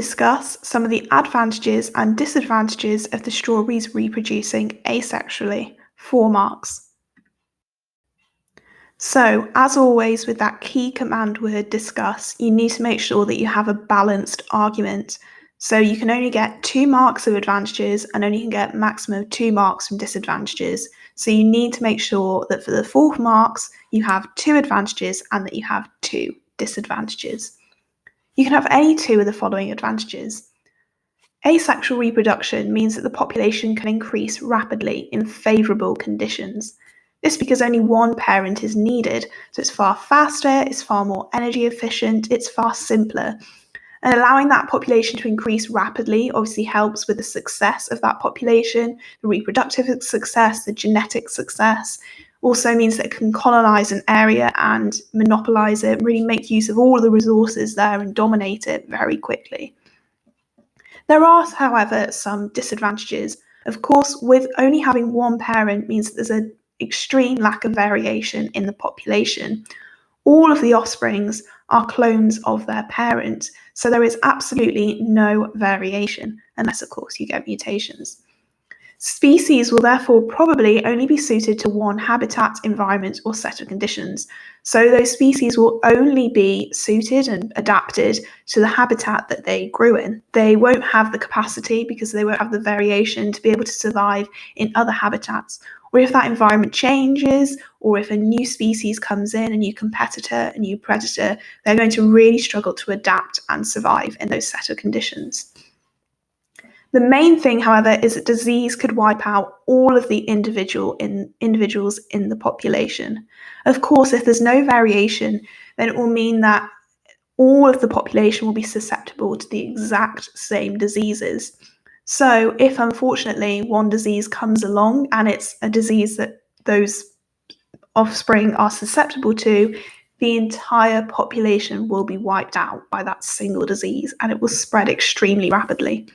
discuss some of the advantages and disadvantages of the strawberries reproducing asexually. 4 marks. So, as always, with that key command word discuss, you need to make sure that you have a balanced argument. So you can only get 2 marks of advantages and only can get maximum of 2 marks from disadvantages. So you need to make sure that for the 4 marks, you have 2 advantages and that you have 2 disadvantages. You can have any 2 of the following advantages. Asexual reproduction means that the population can increase rapidly in favourable conditions. This because only one parent is needed, so it's far faster, it's far more energy efficient, it's far simpler. And allowing that population to increase rapidly obviously helps with the success of that population, the reproductive success, the genetic success. Also means that it can colonise an area and monopolise it, really make use of all the resources there and dominate it very quickly. There are, however, some disadvantages. Of course, with only having one parent means that there's an extreme lack of variation in the population. All of the offsprings are clones of their parent, so there is absolutely no variation, unless, of course, you get mutations. Species will therefore probably only be suited to one habitat, environment, or set of conditions. So those species will only be suited and adapted to the habitat that they grew in. They won't have the capacity, because they won't have the variation, to be able to survive in other habitats. Or if that environment changes, or if a new species comes in, a new competitor, a new predator, they're going to really struggle to adapt and survive in those set of conditions. The main thing, however, is that disease could wipe out all of the individuals in the population. Of course, if there's no variation, then it will mean that all of the population will be susceptible to the exact same diseases. So if, unfortunately, one disease comes along and it's a disease that those offspring are susceptible to, the entire population will be wiped out by that single disease, and it will spread extremely rapidly.